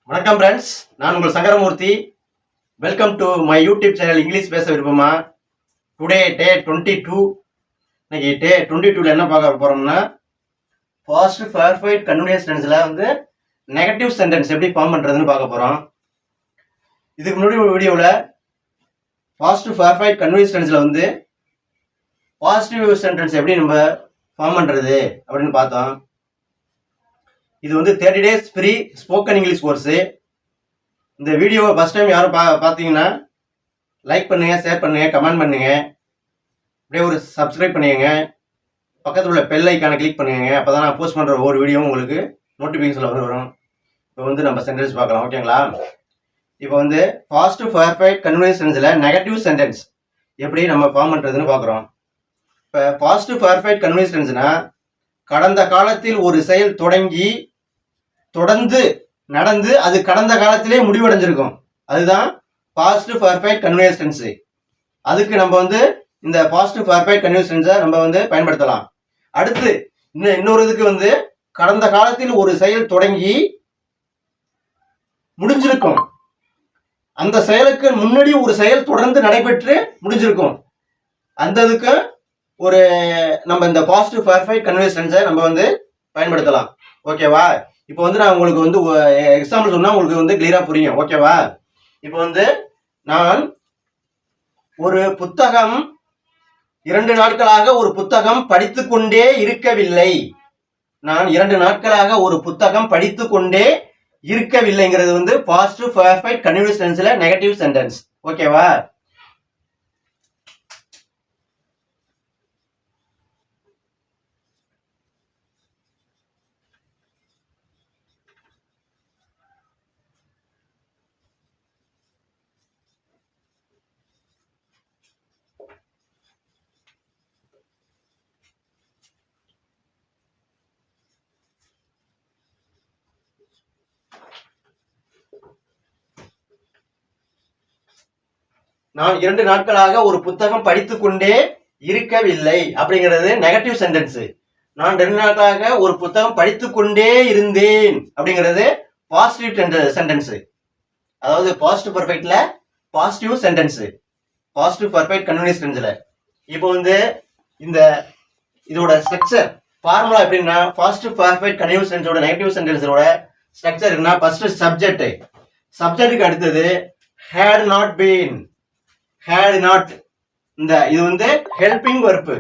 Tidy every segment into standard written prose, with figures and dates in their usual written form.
வணக்கம் ஃப்ரெண்ட்ஸ், நான் உங்கள் Sankaramurthy. Welcome to my YouTube channel English பேச விருப்பமா. டுடே டே 22. இன்னைக்கு டே 22ல என்ன பார்க்க போறோம்னா, பாஸ்ட் பர்ஃபெக்ட் கன்டினியூஸ் டென்ஸ்ல வந்து நெகட்டிவ் சென்டென்ஸ் எப்படி ஃபார்ம் பண்றதுன்னு பார்க்க போறோம். இதுக்கு முன்னாடி ஒரு வீடியோவில் பாஸ்ட் பர்ஃபெக்ட் கன்டினியூஸ் டென்ஸ்ல வந்து பாசிட்டிவ் சென்டென்ஸ் எப்படி நம்ம ஃபார்ம் பண்றது அப்படின்னு பார்த்தோம். இது வந்து 30 days free spoken English course. இந்த வீடியோவை ஃபஸ்ட் டைம் யாரும் பார்த்தீங்கன்னா லைக் பண்ணுங்கள், ஷேர் பண்ணுங்கள், கமெண்ட் பண்ணுங்கள், அப்படியே ஒரு சப்ஸ்கிரைப் பண்ணிக்கங்க. பக்கத்தில் உள்ள பெல் ஐக்கானை கிளிக் பண்ணுங்க. அப்போ தான் நான் போஸ்ட் பண்ணுற ஒவ்வொரு வீடியோவும் உங்களுக்கு நோட்டிஃபிகேஷனில் வரும். இப்போ வந்து நம்ம சென்டென்ஸ் பார்க்கலாம், ஓகேங்களா? இப்போ வந்து பாஸ்ட் பர்ஃபெக்ட் கன்டினியூஸ் டென்ஸில் நெகட்டிவ் சென்டென்ஸ் எப்படி நம்ம ஃபார்ம் பண்ணுறதுன்னு பார்க்குறோம். இப்போ பாஸ்ட் பர்ஃபெக்ட் கன்டினியூஸ் டென்ஸ்னா கடந்த காலத்தில் ஒரு செயல் தொடர்ந்து நடந்து அது கடந்த காலத்திலே முடிவடைஞ்சிருக்கும். அதுதான் பாஸ்ட் பர்ஃபெக்ட் கன்டினியூஸ் டென்ஸ். அதுக்கு நம்ம வந்து இந்த பாஸ்ட் பர்ஃபெக்ட் கன்டினியூஸ் டென்ஸை நம்ம வந்து பயன்படுத்தலாம். அடுத்து இன்னொரு இதுக்கு வந்து கடந்த காலத்தில் ஒரு செயல் தொடங்கி முடிஞ்சிருக்கும், அந்த செயலுக்கு முன்னாடி ஒரு செயல் தொடர்ந்து நடைபெற்று முடிஞ்சிருக்கும். அந்த இதுக்கு ஒரு நம்ம இந்த பாஸ்ட் பர்ஃபெக்ட் கன்டினியூஸ் டென்ஸை நம்ம வந்து பயன்படுத்தலாம். ஓகேவா? இப்போ வந்து நான் உங்களுக்கு வந்து எக்ஸாம்பிள் சொன்னா உங்களுக்கு வந்து கிளியரா புரியும். ஓகேவா? இப்போ வந்து நான் ஒரு புத்தகம் 2 நாட்களாக ஒரு புத்தகம் படித்துக் கொண்டே இருக்கவில்லை. நான் 2 நாட்களாக ஒரு புத்தகம் படித்துக் கொண்டே இருக்கவில்லைங்கிறது வந்து பாஸ்ட் பர்ஃபெக்ட் கன்டினியூஸ் டென்ஸ்ல நெகட்டிவ் சென்டென்ஸ். ஓகேவா? நான் 2 நாட்களாக ஒரு புத்தகம் படித்துக் கொண்டே இருக்கவில்லை அப்படிங்கிறது நெகட்டிவ் சென்டென்ஸ். நான் 2 நாட்களாக ஒரு புத்தகம் படித்துக் கொண்டே இருந்தேன் அப்படிங்கிறது பாசிட்டிவ் சென்டென்ஸ். அதாவது பாஸ்ட் பர்ஃபெக்ட்ல positive sentence, past perfect continuous டென்ஸ்ல. இப்போ வந்து இதோட ஸ்ட்ரக்சர் ஃபார்முலா எப்படின்னா, பாஸ்ட் பர்ஃபெக்ட் கன்டினியூஸ் டென்ஸோட நெகட்டிவ் சென்டென்ஸோட ஸ்ட்ரக்சர் என்ன? ஃபர்ஸ்ட் சப்ஜெக்ட்டுக்கு அடுத்தது had not been, had not. இது வந்து helping verb.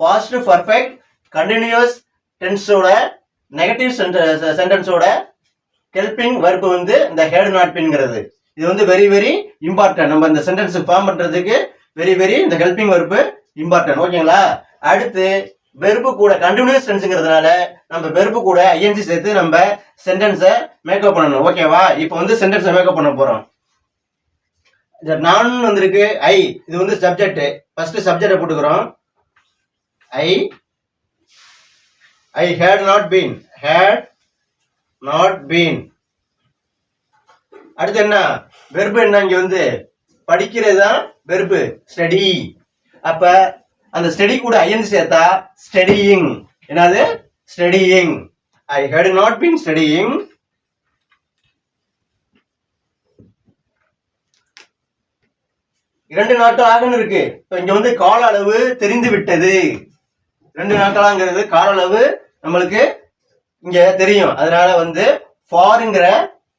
Past perfect continuous டென்ஸோட நெகட்டிவ் சென்டென்ஸோட ஹெல்பிங் வெர்ப் வந்து இந்த had not beenங்கிறது. இது வந்து வெரி வெரி இம்பார்ட்டன்ட். நம்ம இந்த சென்டென்ஸ் ஃபார்ம் பண்றதுக்கு வெரி வெரி இந்த ஹெல்பிங் வெர்ப் இம்பார்ட்டன்ட். ஓகேங்களா? அடுத்து வெர்பு கூட கண்டினியூஸ் டென்ஸ்ங்கிறதுனால நம்ம வெர்பு கூட ஐஎன்ஜி சேர்த்து நம்ம சென்டென்ஸை மேக்கப் பண்ணணும். ஓகேவா? இப்போ வந்து சென்டென்ஸை மேக்கப் பண்ண போறோம். நான் வந்திருக்கு ஐ, இது வந்து சப்ஜெக்ட். ஃபர்ஸ்ட் சப்ஜெக்ட போட்டுக்கிறோம். ஐ had not been. அடுத்து என்ன வெர்பு? என்ன இங்க வந்து படிக்கிறது தான் வெர்பு, ஸ்டடி. அப்ப அந்த ஸ்டடி கூட ஐஎன்ஜி சேர்த்தா ஸ்டடியிங். என்னது? Studying. I had not been studying. இரண்டு நாட்களாக இருக்கு. இங்க வந்து கால அளவு தெரிந்து விட்டது. 2 நாட்களாங்கிறது கால அளவு நம்மளுக்கு இங்க தெரியும். அதனால வந்து ஃபார்ங்கிற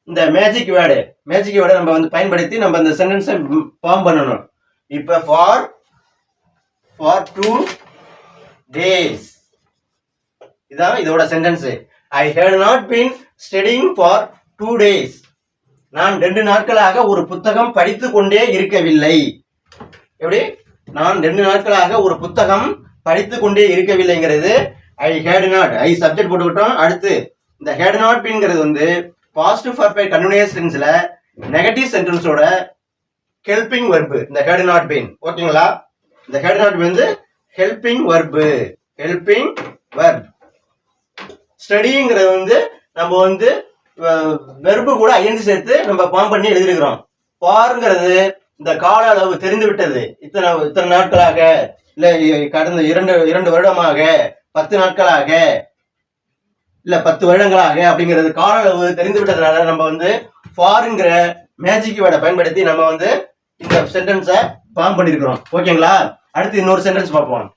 இந்த மேஜிக் வேர்டை நம்ம வந்து பயன்படுத்தி நம்ம இந்த சென்டென்ஸை ஃபார்ம் பண்ணணும். இப்ப ஃபார் 2 days இதான் இதோட sentence. I had not been studying for 2 days. நான் 2 நாட்களாக ஒரு புத்தகம் படித்துக் கொண்டே இருக்கவில்லை. எப்படி? நான் 2 நாட்களாக ஒரு புத்தகம் படித்துக் கொண்டே இருக்கவில்லைங்கிறது I had not, I subject போட்டுக்கிட்டோம். அடுத்து இந்த had not beenங்கிறது வந்து பாஸ்ட் பர்ஃபெக்ட் கன்டினியூஸ் டென்ஸ்ல நெகட்டிவ் சென்டென்ஸோட ஹெல்பிங் வெர்ப் இந்த had not been. ஓகேங்களா? இந்த had not been வந்து ஹெல்பிங் வெர்ப். ஸ்டடிங்கிறது வந்து நம்ம வந்து வெர்பு கூட ஐஎன்ஜி சேர்த்து நம்ம ஃபார்ம் பண்ணி எழுதிருக்கிறோம். ஃபார்ங்கிறது இந்த கால அளவு தெரிந்து விட்டது. இத்தனை நாட்களாக, இல்ல கடந்த 2 வருடமாக, 10 நாட்களாக, இல்ல 10 வருடங்களாக அப்படிங்கிறது கால அளவு தெரிந்து விட்டதுனால நம்ம வந்து ஃபார்ங்கிற மேஜிக் வேர்டை பயன்படுத்தி நம்ம வந்து இந்த சென்டென்ஸை ஃபார்ம் பண்ணிருக்கிறோம். ஓகேங்களா? அடுத்து இன்னொரு சென்டென்ஸ் பார்ப்போம்.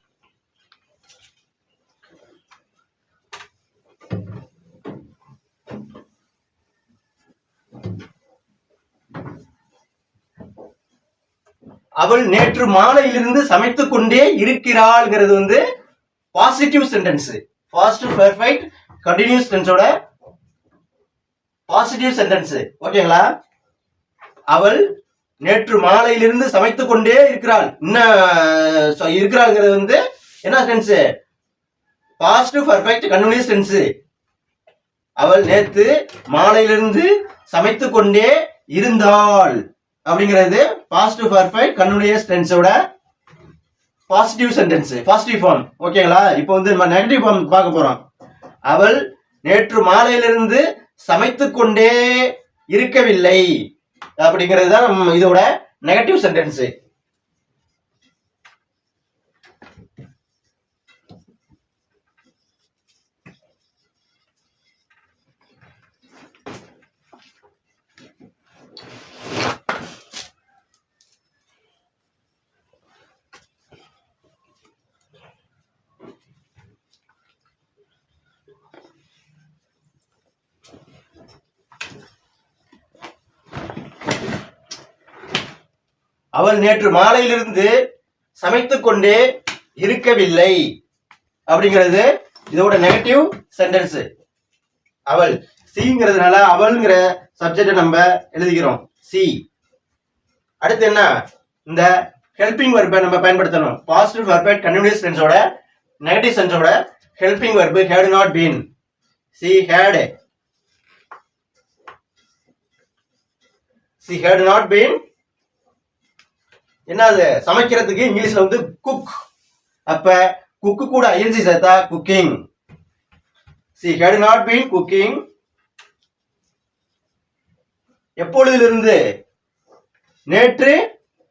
அவள் நேற்று மாலையிலிருந்து சமைத்துக் கொண்டே இருக்கிறாள்ங்கிறது வந்து positive sentence. Past perfect continuous டென்ஸோட பாசிட்டிவ் சென்டென்ஸ். ஓகேங்களா? அவள் நேற்று மாலையிலிருந்து சமைத்துக் கொண்டே இருக்கிறாள். இன்னும் இருக்கிறாள்ங்கிறது வந்து என்ன tense? Past perfect continuous tense. அவள் நேற்று மாலையிலிருந்து சமைத்துக் கொண்டே இருந்தாள் அப்படிங்கிறது பாஸ்ட் பெர்ஃபெக்ட் கண்டினியூஸ் டென்ஸோட பாசிட்டிவ் சென்டென்ஸ், பாசிட்டிவ் ஃபார்ம். ஓகேங்களா? இப்போ வந்து நம்ம நெகட்டிவ் ஃபார்ம் பார்க்க போறோம். அவள் நேற்று மாலையிலிருந்து சமைத்துக் கொண்டே இருக்கவில்லை அப்படிங்கிறது தான் நம்ம இதோட நெகட்டிவ் சென்டென்ஸ். அவள் நேற்று மாலையிலிருந்து சமைத்துக் கொண்டே இருக்கவில்லை அப்படிங்கிறது இதோட நெகட்டிவ் சென்டென்ஸ். அவள் சிங்கிறதுனால அவள்ங்கிற சப்ஜெக்டை நம்ம எழுதிக்கிறோம் சி. அடுத்து என்ன? இந்த ஹெல்பிங் வெர்பை நம்ம பயன்படுத்தணும். பாசிட்டிவ் பெர்ஃபெக்ட் கண்டினியூஸ் டென்ஸோட நெகட்டிவ் சென்ஸோட helping verb had not been. She had not been என்னது? சமைக்கிறதுக்கு இங்கிலீஷ்ல வந்து குக். அப்ப குக்கு கூட ஐஎன்சி சேர்த்தா cooking. She had not been cooking. எப்பொழுதிலிருந்து? நேற்று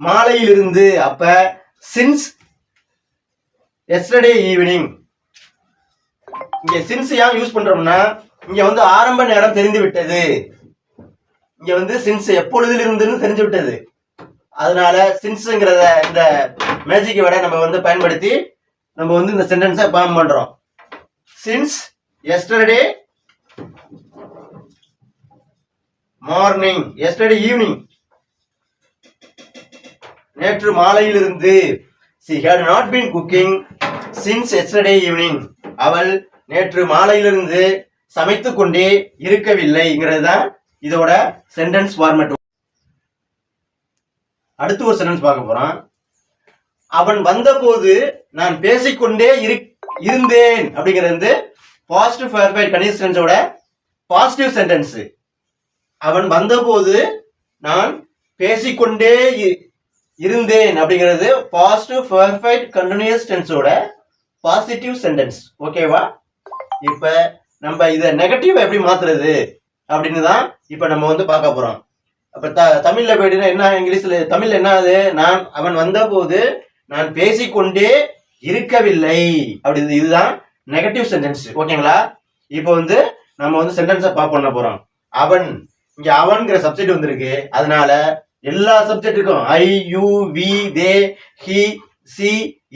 மாலையிலிருந்து. அப்ப சின்ஸ் எஸ்டர்டே ஈவினிங். இங்க சின்ஸ் ஏன் யூஸ் பண்றோம்னா இங்க வந்து ஆரம்ப நேரம் தெரிந்து விட்டது. இங்க வந்து சின்ஸ் எப்பொழுதிலிருந்துன்னு தெரிஞ்சு விட்டது. அதனால சின்ஸ்ங்கிறத இந்த மேஜிக் வேர்டை நம்ம வந்து பயன்படுத்தி நம்ம வந்து இந்த சென்டென்ஸை ஃபார்ம் பண்றோம். Since yesterday morning, yesterday evening. நேற்று மாலையிலிருந்து. she had not been cooking since yesterday evening. அவள் நேற்று மாலையிலிருந்து சமைத்துக் கொண்டே இருக்கவில்லைங்கிறது தான் இதோட சென்டென்ஸ் ஃபார்மேட். அடுத்து ஒரு சென்டென்ஸ் பார்க்க போறோம். அவன் வந்தபோது நான் பேசிக்கொண்டே இருந்தேன் அப்படிங்கிறது வந்து பாசிட்டிவ் பெர்ஃபெக்ட் கண்டினியூஸ் டென்ஸோட பாசிட்டிவ் சென்டென்ஸ். அவன் வந்தபோது நான் பேசிக்கொண்டே இருந்தேன் அப்படிங்கிறது பாசிட்டிவ் பெர்ஃபெக்ட் கண்டினியூஸ் டென்ஸோட பாசிட்டிவ் சென்டென்ஸ். ஓகேவா? இப்ப நம்ம இதை நெகட்டிவ் எப்படி மாத்துறது அப்படின்னு தான் இப்ப நம்ம வந்து பார்க்க போறோம். அப்ப தமிழ்ல போயிட்டு என்ன, இங்கிலீஷ்ல தமிழ்ல என்ன ஆகுது? அவன் வந்த போது நான் பேசிக்கொண்டே இருக்கவில்லை அப்படி. இதுதான் நெகட்டிவ் சென்டென்ஸ். ஓகேங்களா? இப்போ வந்து நம்ம வந்து சென்டென்ஸை பாப் பண்ண போறோம். அவன், இங்க அவன்கிற சப்ஜெக்ட் வந்திருக்கு. அதனால எல்லா சப்ஜெக்டுக்கும் I, you, we, they, he, she,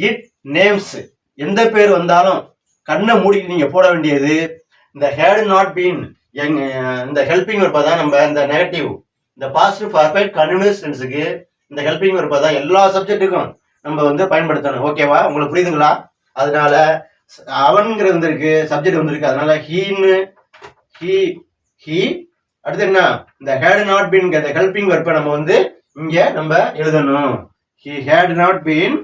it, names எந்த பேர் வந்தாலும் கண்ணை மூடிட்டு நீங்க போட வேண்டியது இந்த ஹேட் நாட் பீன். இந்த ஹெல்பிங் வெர்பை தான் நம்ம இந்த நெகட்டிவ், இந்த பாசிட்டிவ் பெர்ஃபெக்ட் கண்டினியூஸ் டென்ஸுக்கு இந்த ஹெல்பிங் வெர்பை தான் எல்லா சப்ஜெக்ட்டுக்கும் நம்ம வந்து பயன்படுத்தணும். ஓகேவா? உங்களுக்கு புரியுதுங்களா? அதனால அவன்கிற வந்திருக்கு, சப்ஜெக்ட் வந்திருக்கு. அதனால ஹீன்னு ஹி. அடுத்து என்ன? இந்த ஹேட் நாட் பீன் இந்த ஹெல்பிங் வெர்பை நம்ம வந்து இங்க நம்ம எழுதணும். He had not been,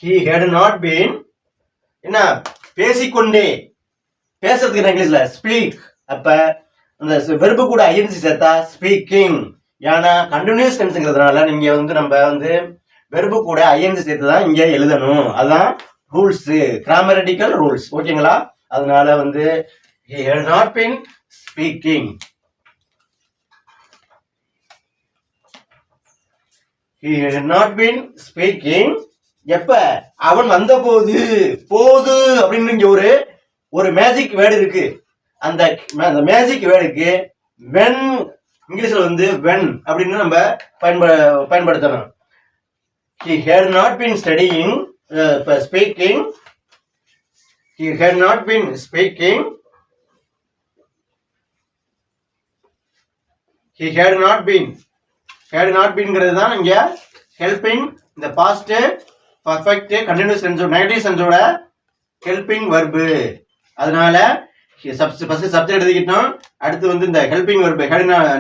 he had not been என்ன பேசிக்கொண்டே, பேசுறதுக்கு இங்கிலீஷ்ல ஸ்பீக். அப்ப அந்த வெர்பு கூட ஐஎன்சி சேர்த்தா ஸ்பீக்கிங். ஏன்னா கண்டினியூஸ் டென்ஸ்ங்கிறதுனால நீங்க வந்து நம்ம வந்து வெர்பு கூட ஐஎன்சி சேர்த்து தான் இங்க எழுதணும். அதுதான் ரூல்ஸ், கிராமரிட்டிக்கல் ரூல்ஸ். ஓகேங்களா? அதனால வந்து he had not been speaking. He had not been speaking எப்ப அவன் வந்த போது போது அப்படின்னு இங்க ஒரு மேஜிக் வேர்டு இருக்கு. அந்த மேஜிக் வேர்டுக்கு வென் இங்கிலீஷ்ல வந்து வென் அப்படின்னு நம்ம பயன்படுத்தணும். He had not been studying speaking. He had not been speaking. He had not been. Had not beenங்கிறது தான் இங்க helping இந்த past perfect continuous tense negative tense ஓட helping verb. அதனால ஃபர்ஸ்ட் சப்ஜெக்ட் எழுதிக்கிட்டோம். அடுத்து வந்து இந்த ஹெல்பிங் verb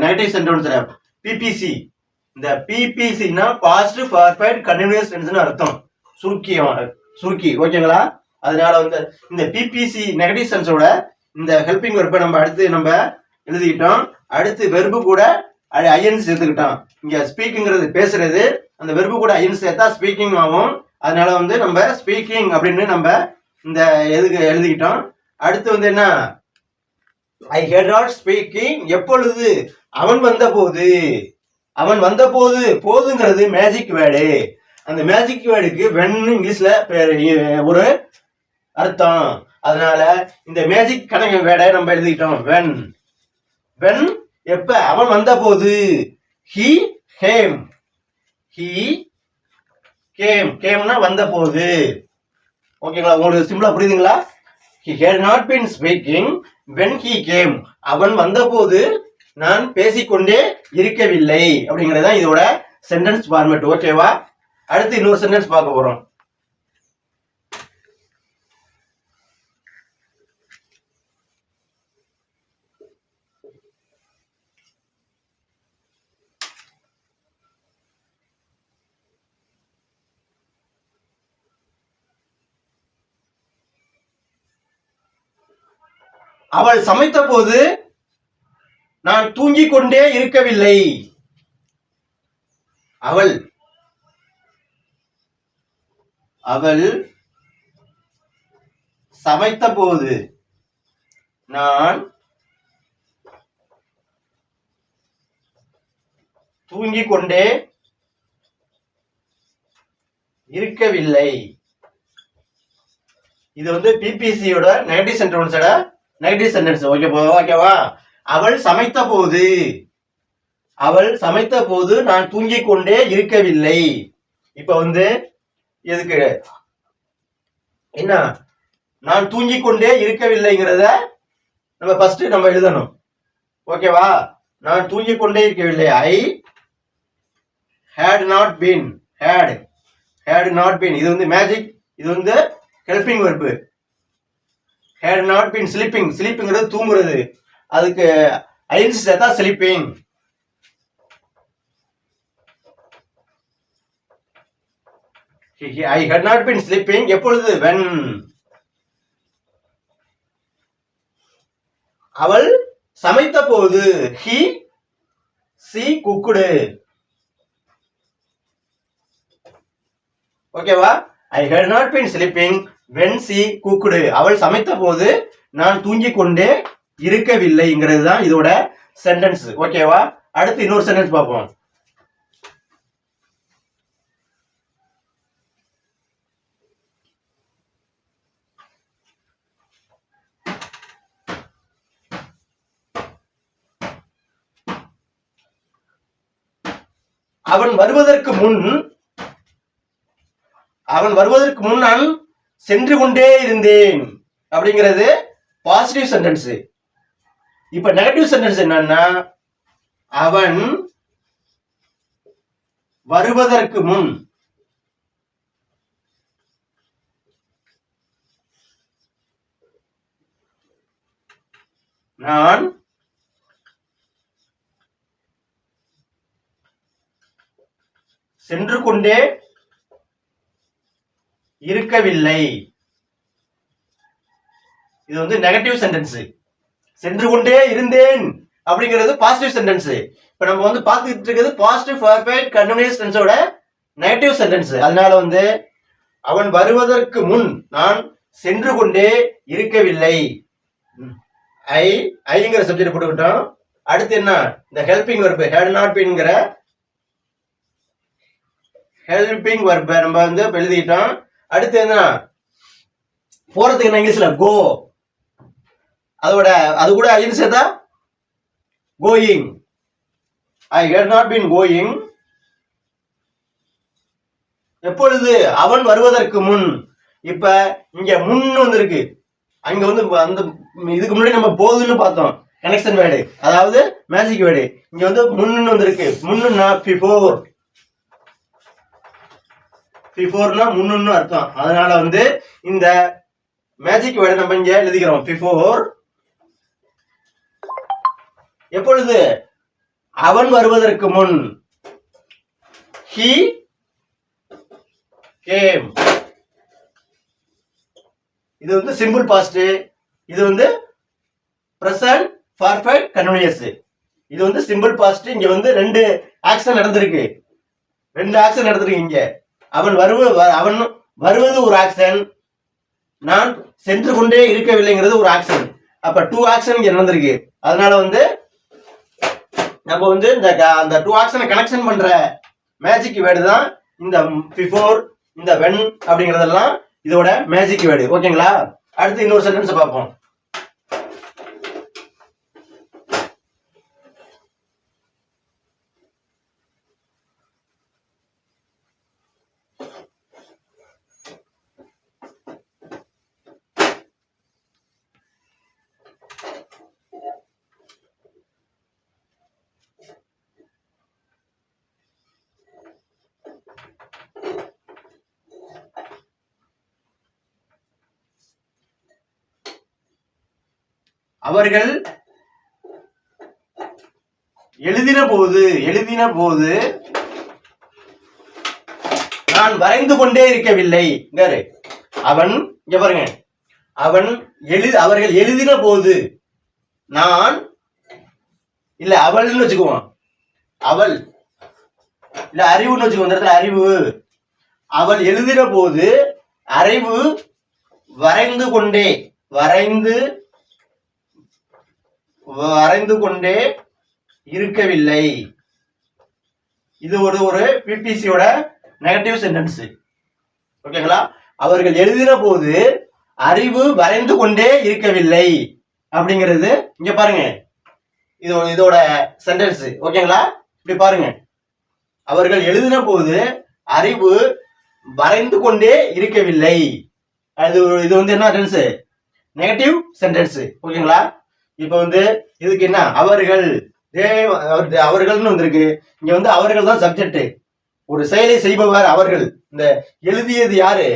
நெகட்டிவ் சென்டென்ஸ்ல பிபிசி. இந்த பிபிசினா past perfect continuous டென்ஸ்னு அர்த்தம். சுருக்கி ஓகேங்களா? அதனால வந்து இந்த பிபிசி நெகட்டிவ் சென்ஸோட இந்த ஹெல்பிங் verb நம்ம அடுத்து நம்ம எழுதிக்கிட்டோம். அடுத்து வெர்பு கூட ஐஎன்சி சேர்த்துக்கிட்டோம். இங்க ஸ்பீக்கிங்கிறது பேசுறது, அந்த வெர்பு கூட ஐஎன்சி சேர்த்தா ஸ்பீக்கிங் ஆகும். அதனால வந்து நம்ம ஸ்பீக்கிங் அப்படின்னு நம்ம இந்த எழுதிக்கிட்டோம். அடுத்து வந்து என்ன, ஐ ஹேட் நாட் ஸ்பீக்கிங் எப்பொழுது அவன் வந்த போது. அவன் வந்த போது போதுங்கிறது மேஜிக் வேர்டு. அந்த மேஜிக் வேர்டுக்கு வென் இங்கிலீஷ்ல ஒரு அர்த்தம். அதனால இந்த மேஜிக் கணக்கு வேர்டை நம்ம எழுதிக்கிட்டோம். வென் வென் எப்ப அவன் வந்த போது. He came. He came. கேம்னா வந்த போது. ஓகேங்களா? உங்களுக்கு சிம்பிளா புரியுதுங்களா? He had not been speaking when he came. அவன் வந்தபோது நான் பேசிக்கொண்டே இருக்கவில்லை அப்படிங்கறத இதோட சென்டென்ஸ் ஃபார்மேட். ஓகேவா? அடுத்து இன்னொரு சென்டென்ஸ் பார்க்க போறோம். அவள் சமைத்த போது நான் தூங்கிக் கொண்டே இருக்கவில்லை. அவள் அவள் சமைத்த போது நான் தூங்கிக் கொண்டே இருக்கவில்லை. இது வந்து பிபிசியோட நெகட்டிவ் சென்டென்ஸோட நெகட்டிவ் சென்டென்ஸ். ஓகேவா? அவள் சமைத்த போது, அவள் சமைத்த போது நான் தூங்கிக் கொண்டே இருக்கவில்லை. இப்ப வந்து எதுக்கு என்ன, நான் தூங்கிக் கொண்டே இருக்கவில்லைங்கிறத நம்ம ஃபர்ஸ்ட் நம்ம எழுதணும். ஓகேவா? நான் தூங்கிக் கொண்டே இருக்கவில்லை. ஐ had not been. had not been இது வந்து மேஜிக். இது வந்து helping verb. had not been sleeping. ஸ்லீப்பிங்கிறது தூங்குறது. அதுக்கு ஐஎன்சி சேர்த்தா sleeping. I had not been sleeping எப்பொழுது when. அவள் சமைத்த போது she cooked. ஓகேவா? I had not been sleeping when she cooked. அவள் சமைத்த போது நான் தூங்கிக் கொண்டே இருக்கவில்லைங்கிறது தான் இதோட சென்டென்ஸ். ஓகேவா? அடுத்து இன்னொரு சென்டென்ஸ் பார்ப்போம். அவன் வருவதற்கு முன் நான் சென்று கொண்டே இருந்தேன் அப்படிங்கிறது பாசிட்டிவ் சென்டென்ஸ். இப்ப நெகட்டிவ் சென்டென்ஸ் என்னன்னா, அவன் வருவதற்கு முன் நான் சென்று கொண்டே இருக்கவில்லை. இது வந்து நெகட்டிவ் சென்டென்ஸ். சென்று கொண்டே இருந்தேன் அப்படிங்கிறது பாசிட்டிவ் சென்டென்ஸ். இப்ப நம்ம வந்து பார்த்துட்டு இருக்கிறது பாசிட்டிவ் பர்ஃபெக்ட் கண்டினியூஸ் டென்ஸோட நெகட்டிவ் சென்டென்ஸ். அதனால வந்து அவன் வருவதற்கு முன் நான் சென்று கொண்டே இருக்கவில்லை. ஐங்கிற சப்ஜெக்ட் போட்டுக்கிட்டோம். அடுத்து என்ன, இந்த ஹெல்பிங் verb had not beenங்கிற ஹெல்பிங் வெர்பை நம்ம வந்து எழுதிட்டோம். அடுத்து என்ன போறதுக்கு என்ன இங்கிலீஷ்ல கோ, அது கூட ஐன்னு சேர்த்தா going. I had not been going. எப்பொழுது அவன் வருவதற்கு முன். இப்ப இங்க முன்னு வந்திருக்கு, அங்க வந்து அந்த இதுக்கு முன்னாடி நம்ம போதுன்னு பார்த்தோம் கனெக்ஷன் வேர்டு, அதாவது மேஜிக் வேர்டு. இங்க வந்து முன்னு வந்திருக்கு. முன்னுன்னா பிஃபோர், பிஃபோர்னா முன்னு அர்த்தம். அதனால வந்து இந்த மேஜிக் வேர்டை நம்ம இங்க எழுதிக்கிறோம் பிஃபோர். எப்பொழுது அவன் வருவதற்கு முன், he came. இது வந்து சிம்பிள் பாஸ்ட், இது வந்து பிரசன்ட் பர்ஃபெக்ட் கன்டினியூஸ். இது வந்து சிம்பிள் பாஸ்ட். இங்க வந்து ரெண்டு ஆக்ஷன் நடந்திருக்கு, இங்க அவன் வருவது ஒரு ஆக்ஷன், நான் சென்று கொண்டே இருக்கவில்லைங்கிறது ஒரு ஆக்ஷன். அப்ப 2 ஆக்ஷன் இங்க நடந்திருக்கு. அதனால வந்து நம்ம வந்து அந்த 2 ஆக்ஷனை கனெக்ஷன் பண்ற மேஜிக் வேர்டு தான் இந்த பிஃபோர், இந்த வென் அப்படிங்கறதெல்லாம் இதோட மேஜிக் வேர்டு. ஓகேங்களா? அடுத்து இன்னொரு சென்டென்ஸ் பார்ப்போம். அவர்கள் எழுதின போது நான் வரைந்து கொண்டே இருக்கவில்லை. அவன் இங்க பாருங்க, அவர்கள் எழுதின போது நான் இல்ல அவள்னு வச்சுக்குவோம், அவள் இல்ல அறிவுன்னு வச்சுக்குவோம். இந்த இடத்துல அறிவு. அவள் எழுதின போது அறிவு வரைந்து கொண்டே இருக்கவில்லை. இது ஒரு பிபிசியோட நெகட்டிவ் சென்டென்ஸ். ஓகேங்களா? அவர்கள் எழுதின போது அறிவு வரைந்து கொண்டே இருக்கவில்லை அப்படிங்கிறது இங்க பாருங்க, இதோட சென்டென்ஸ். ஓகேங்களா? இப்படி பாருங்க, அவர்கள் எழுதின போது அறிவு வரைந்து கொண்டே இருக்கவில்லை. இது வந்து என்ன டென்ஸ்? Negative sentence. ஓகேங்களா? இப்ப வந்து இதுக்கு என்ன, அவர்கள்னு வந்திருக்கு. இங்க வந்து அவர்கள் தான் சப்ஜெக்ட், ஒரு செயலை செய்பவர் அவர்கள். இந்த எழுதியது யாரு?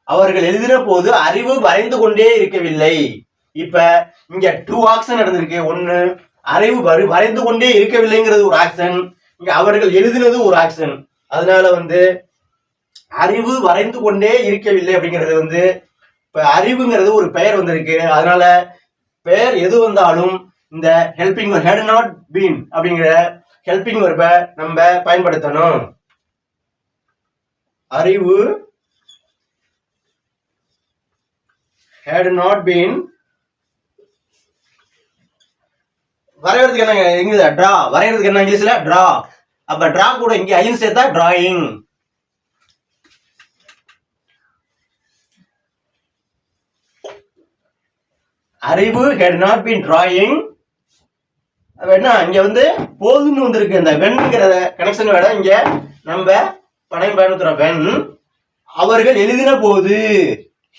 அவர்கள் எழுதின போது அறிவு வரைந்து கொண்டே இருக்கவில்லை. இப்ப இங்க 2 ஆக்ஷன் நடந்திருக்கு. ஒன்னு, அறிவு வரைந்து கொண்டே இருக்கவில்லைங்கிறது ஒரு ஆக்ஷன், இங்க அவர்கள் எழுதினது ஒரு ஆக்ஷன். அதனால வந்து அறிவு வரைந்து கொண்டே இருக்கவில்லை அப்படிங்கிறது வந்து, இப்ப அறிவுங்கிறது ஒரு பெயர் வந்திருக்கு. அதனால பெயர் எது வந்தாலும் இந்த ஹெல்பிங் ஹேட் நாட் பீன் அப்படிங்கிற ஹெல்பிங் வெர்பை நம்ம பயன்படுத்தணும். அறிவு had not been. வரையறதுக்கு என்ன இங்கிலீஷ்ல டிரா, வரையறதுக்கு என்ன இங்கிலீஷ்ல டிரா. அப்ப டிரா கூட இங்க ஐன் சேர்த்தா டிராயிங். அறிவு had not been drawing. என்ன இங்க வந்து போதுன்னு வந்திருக்கு. இந்த வென்ங்கிற கனெக்ஷன் வேட இங்க நம்ம படம் பயன்படுத்துறோம். வென் அவர்கள் எழுதின போது,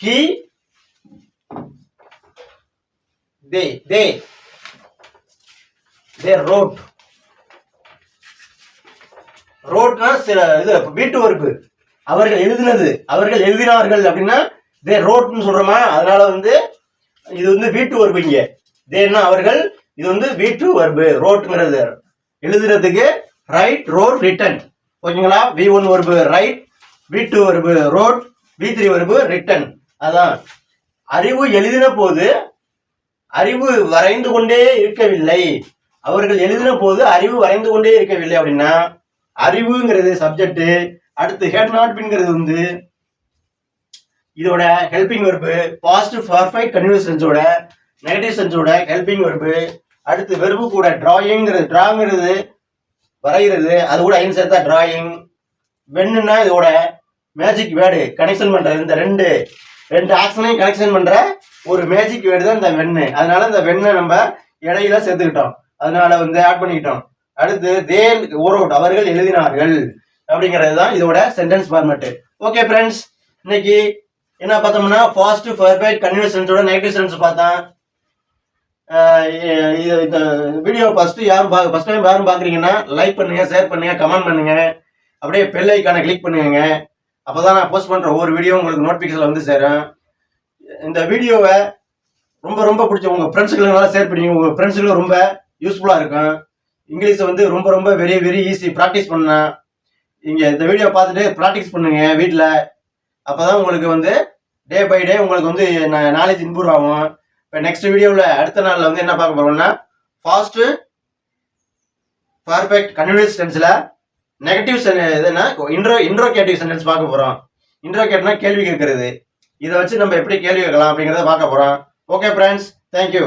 he they wrote. wroteனா இது வீட்டு வர்பு. அவர்கள் எழுதினது, அவர்கள் எழுதினார்கள் அப்படின்னா they wroteன்னு சொல்றோமா. அதனால வந்து இது வந்து வீட்டு வர்பு. இங்க தேன்னா அவர்கள், இது வந்து வீட்டு வர்பு. ரோட்ங்கிறது எழுதுறதுக்கு ரைட், ரோட், ரிட்டன். ஓகேங்களா? V1 verb right, V2 verb wrote, V3 verb written. அதான் அறிவு எழுதின போது அறிவு வரைந்து கொண்டே இருக்கவில்லை. அவர்கள் எழுதின போது அறிவு வரைந்து கொண்டே இருக்கவில்லை அப்படின்னா அறிவுங்கிறது சப்ஜெக்ட். அடுத்து ஹேட் நாட் பீன்ங்கிறது வந்து இதோட helping verb, past perfect continuous டென்ஸோட நெகட்டிவ் சென்ஸோட ஹெல்பிங் வெர்பு. அடுத்து வெர்பு கூட டிராயிங்கிறது, டிராங்கிறது வரைகிறது, அது கூட ஐன் சேர்த்தா டிராயிங். வென்னுன்னா இதோட மேஜிக் வேர்டு கனெக்ஷன் பண்ற இந்த ரெண்டு ஆக்ஷனையும் கனெக்ஷன் பண்ற ஒரு மேஜிக் வேர்டு தான் இந்த வெண்ணு. அதனால இந்த வெண்ணை நம்ம இடையில சேர்த்துக்கிட்டோம், அதனால வந்து ஆட் பண்ணிக்கிட்டோம். அடுத்து தே ஓரோட் அவர்கள் எழுதினார்கள் அப்படிங்கிறது தான் இதோட சென்டென்ஸ் ஃபார்மேட். ஓகே ஃப்ரெண்ட்ஸ், இன்னைக்கு என்ன பார்த்தோம்னா ஃபாஸ்ட் பர்ஃபெக்ட் கன்டினியூஸ் டென்ஸோட நெகட்டிவ் சென்டென்ஸ் பார்த்தோம். இந்த வீடியோ ஃபர்ஸ்ட் டைம் யாரும் பாக்குறீங்கன்னா லைக் பண்ணுங்க, ஷேர் பண்ணுங்க, கமெண்ட் பண்ணுங்க, அப்படியே பெல் ஐக்கானை கிளிக் பண்ணுங்க. அப்பதான் நான் போஸ்ட் பண்ற ஒவ்வொரு வீடியோ உங்களுக்கு நோட்டிபிகேஷன்ல வந்து சேரும். இந்த வீடியோவை ரொம்ப ரொம்ப பிடிச்ச உங்க ஃப்ரெண்ட்ஸுக்கு ஷேர் பண்ணுங்க, உங்க ஃப்ரெண்ட்ஸுக்கு ரொம்ப யூஸ்ஃபுல்லா இருக்கும். இங்கிலீஷ் வந்து ரொம்ப ரொம்ப வெரி வெரி ஈஸி. ப்ராக்டிஸ் பண்ணா இங்க இந்த வீடியோ பார்த்துட்டு ப்ராக்டிஸ் பண்ணுங்க வீட்டில். அப்பதான் உங்களுக்கு வந்து டே பை டே உங்களுக்கு வந்து நாலேஜ் இம்ப்ரூவ் ஆகும். இப்போ நெக்ஸ்ட் வீடியோவில் அடுத்த நாளில் வந்து என்ன பார்க்க போறோம்னா ஃபாஸ்ட் பர்ஃபெக்ட் கன்டினியூஸ் டென்ஸ்ல நெகட்டிவ் இதுன்னா இன்ட்ரோகேட்டிவ் சென்டென்ஸ் பார்க்க போறோம். இன்ட்ரோகேட்னா கேள்வி கேட்கறது. இதை வச்சு நம்ம எப்படி கேள்வி கேட்கலாம் அப்படிங்கிறத பார்க்க போறோம். Okay friends, thank you.